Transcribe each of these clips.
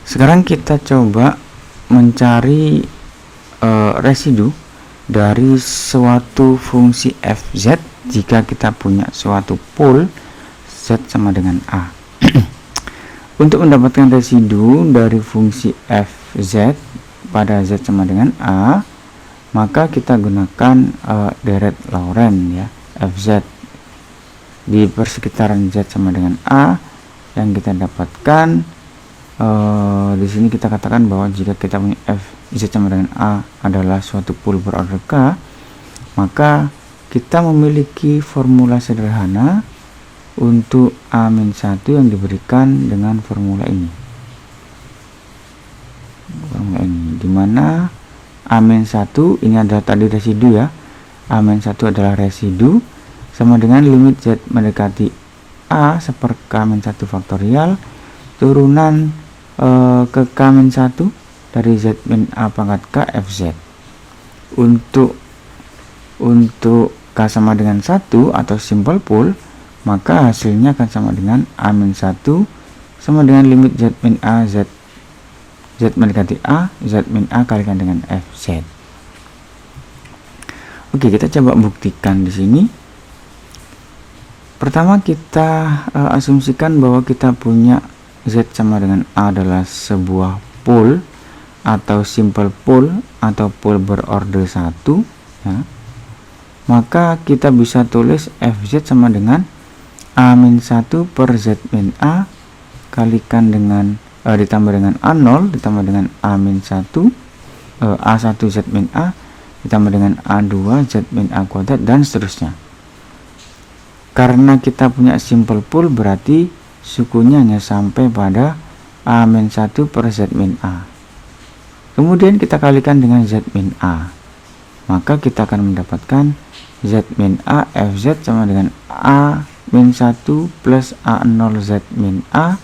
Sekarang kita coba mencari residu dari suatu fungsi fz jika kita punya suatu pool z sama dengan a. Untuk mendapatkan residu dari fungsi fz pada z sama dengan a, maka kita gunakan deret Laurent ya, fz di persekitaran z sama dengan a. Yang kita dapatkan di sini kita katakan bahwa jika kita punya fz sama dengan a adalah suatu pool berorder k, maka kita memiliki formula sederhana untuk A-1 yang diberikan dengan formula ini. Dimana A-1 ini adalah tadi residu ya. A-1 adalah residu sama dengan limit z mendekati a seper k-1 faktorial turunan ke k-1 dari z min a pangkat k fz. Untuk k sama dengan 1 atau simple pool, maka hasilnya akan sama dengan A-1 sama dengan limit z min a z mendekati a z min a kalikan dengan fz. Oke, kita coba buktikan di sini. Pertama kita asumsikan bahwa kita punya z sama dengan a adalah sebuah pool atau simple pool atau pool berorder 1 ya. Maka kita bisa tulis fz sama dengan A-1 per z min a kalikan dengan ditambah dengan A0 ditambah dengan A-1 A1 z min a ditambah dengan A2 z min a kuadrat dan seterusnya. Karena kita punya simple pool, berarti sukunya hanya sampai pada A-1 per z min a. Kemudian kita kalikan dengan z min a, maka kita akan mendapatkan z min a fz sama dengan A-1 plus A0 z min a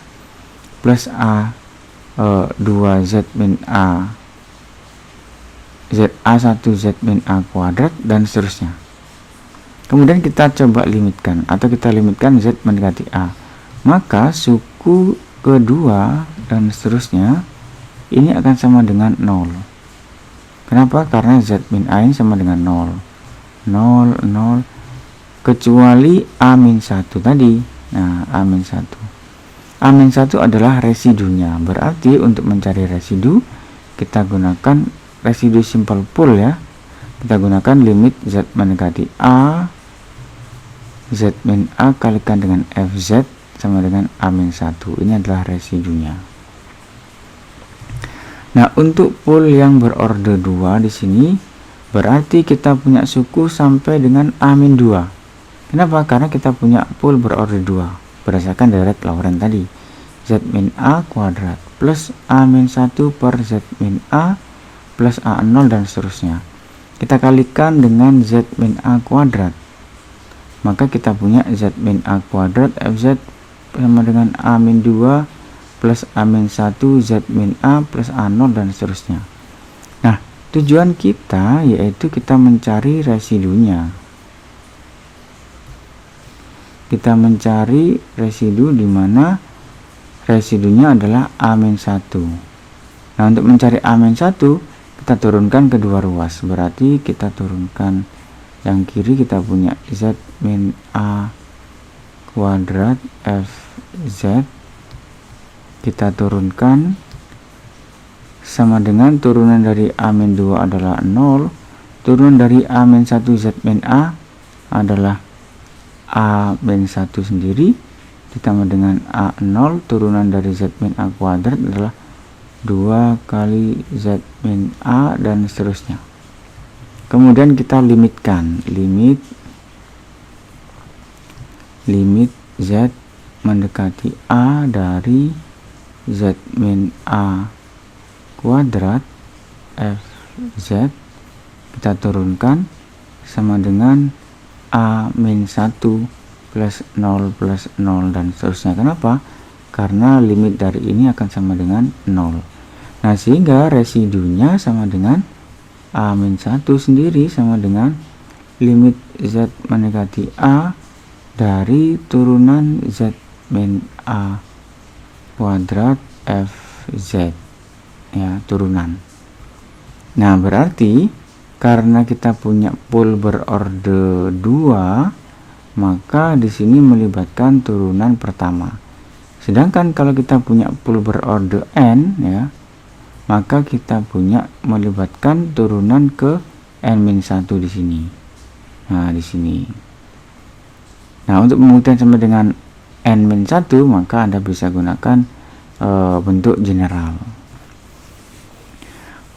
plus A2 z min a A1 z min a kuadrat dan seterusnya. Kemudian kita coba limitkan atau kita limitkan z mendekati a, maka suku kedua dan seterusnya ini akan sama dengan 0. Kenapa? Karena z min a ini sama dengan 0 kecuali A-1 tadi. Nah, A-1 adalah residunya, berarti untuk mencari residu kita gunakan residu simple pool ya. Kita gunakan limit z mendekati a z min a kalikan dengan fz sama dengan A-1. Ini adalah residunya. Nah, untuk pool yang berorder 2 di sini berarti kita punya suku sampai dengan A-2. Kenapa? Karena kita punya pool berorder 2 berdasarkan deret Laurent tadi. Z min a kuadrat plus A-1 per z min a plus A0 dan seterusnya. Kita kalikan dengan z min a kuadrat, maka kita punya z min a kuadrat fz sama dengan A-2 plus A-1 z min a plus A0 dan seterusnya. Nah, tujuan kita yaitu kita mencari residunya. Kita mencari residu di mana residunya adalah A-1. Nah, untuk mencari A-1 kita turunkan kedua ruas, berarti kita turunkan yang kiri, kita punya z min a kuadrat fz, kita turunkan sama dengan turunan dari A-2 adalah 0, turunan dari A-1 z min a adalah A-1 sendiri ditambah dengan A0, turunan dari z min a kuadrat adalah 2 kali z min a dan seterusnya. Kemudian kita limitkan, limit z mendekati a dari z min a kuadrat fz kita turunkan sama dengan A-1 plus 0 plus 0 dan seterusnya. Kenapa? Karena limit dari ini akan sama dengan 0. Nah, sehingga residunya sama dengan A-1 sendiri sama dengan limit z mendekati a dari turunan z min a kuadrat Fz, ya, turunan. Nah, berarti karena kita punya pool berorde 2, maka di sini melibatkan turunan pertama. Sedangkan kalau kita punya pool berorde n, ya, maka kita punya melibatkan turunan ke n-1 di sini. Nah, di sini. Nah, untuk membuktikan sama dengan n-1, maka Anda bisa gunakan bentuk general.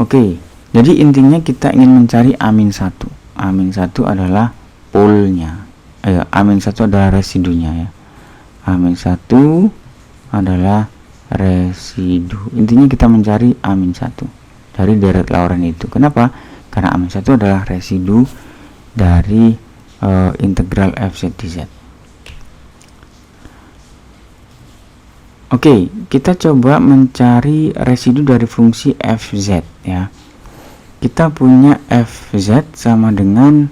Oke, jadi intinya kita ingin mencari A-1. A-1 adalah polnya. A-1 adalah residunya, ya. A-1 adalah residu. Intinya kita mencari A-1 dari deret Laurent itu. Kenapa? Karena A-1 adalah residu dari integral fz dz. Oke, kita coba mencari residu dari fungsi fz, ya. Kita punya fz sama dengan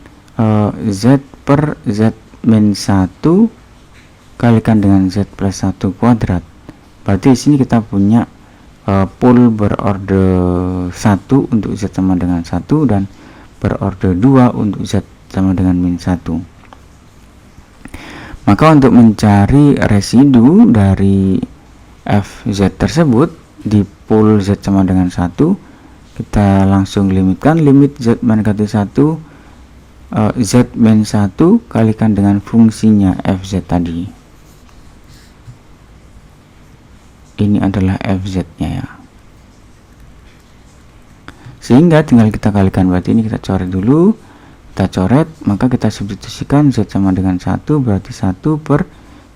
z per z min 1 kalikan dengan z plus 1 kuadrat. Berarti di sini kita punya pool berorde 1 untuk z sama dengan 1 dan berorde 2 untuk z sama dengan min 1. Maka untuk mencari residu dari fz tersebut di pool z sama dengan 1, kita langsung limitkan limit z mendekati 1 z min 1 kalikan dengan fungsinya fz tadi. Ini adalah fz nya, ya. Sehingga tinggal kita kalikan, berarti ini kita coret dulu. Kita coret, maka kita substitusikan z sama dengan 1, berarti 1 per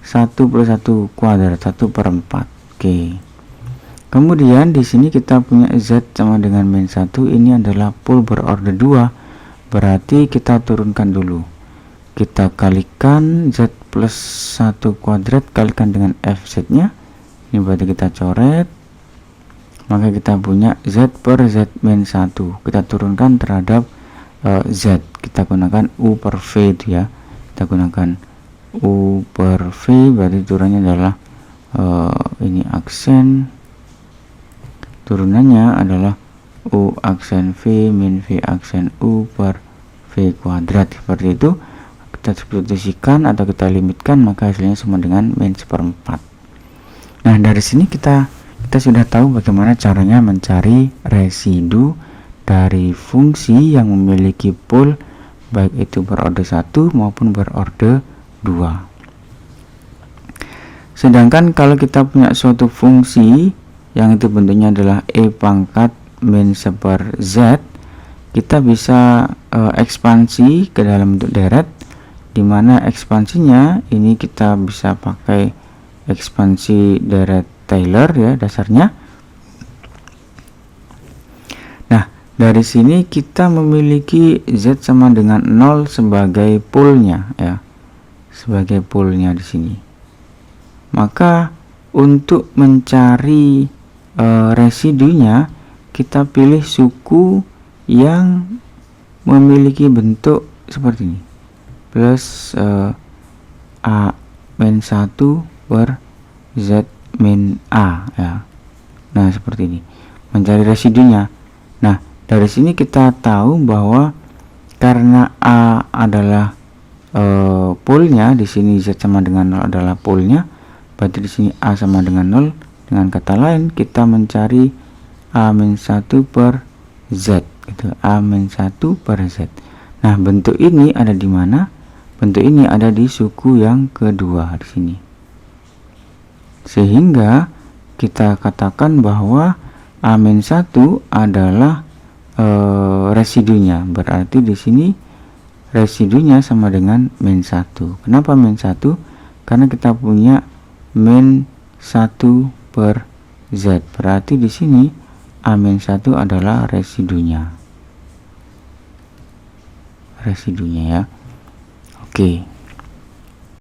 1 plus 1 kuadrat, 1 per 4. Oke. Kemudian di sini kita punya z sama dengan min 1, ini adalah pool berorde 2, berarti kita turunkan dulu. Kita kalikan z plus 1 kuadrat kalikan dengan fz nya. Ini berarti kita coret, maka kita punya z per z min 1. Kita turunkan terhadap z, kita gunakan u per v itu, ya. Kita gunakan u per v, berarti turunannya adalah ini aksen, turunannya adalah u aksen v min v aksen u per v kuadrat. Seperti itu. Kita substitusikan atau kita limitkan, maka hasilnya sama dengan min 1/4. Nah, dari sini kita sudah tahu bagaimana caranya mencari residu dari fungsi yang memiliki pool baik itu berorde 1 maupun berorde 2. Sedangkan kalau kita punya suatu fungsi yang itu bentuknya adalah e pangkat min 1 per z, kita bisa ekspansi ke dalam bentuk deret, dimana ekspansinya ini kita bisa pakai ekspansi deret Taylor, ya, dasarnya. Nah, dari sini kita memiliki z sama dengan 0 sebagai poolnya, ya, sebagai poolnya di sini. Maka untuk mencari residunya, kita pilih suku yang memiliki bentuk seperti ini, plus a min 1 per z min a, ya. Nah, seperti ini mencari residunya. Nah, dari sini kita tahu bahwa karena a adalah poolnya, di sini z sama dengan 0 adalah poolnya, berarti di sini a sama dengan 0. Dengan kata lain, kita mencari a min 1 per z, gitu. A min 1 per z. Nah, bentuk ini ada di mana? Bentuk ini ada di suku yang kedua di sini. Sehingga kita katakan bahwa A-1 adalah residunya. Berarti di sini residunya sama dengan min 1. Kenapa min 1? Karena kita punya min 1 per z. Berarti di sini A-1 adalah residunya. Residunya, ya. Oke.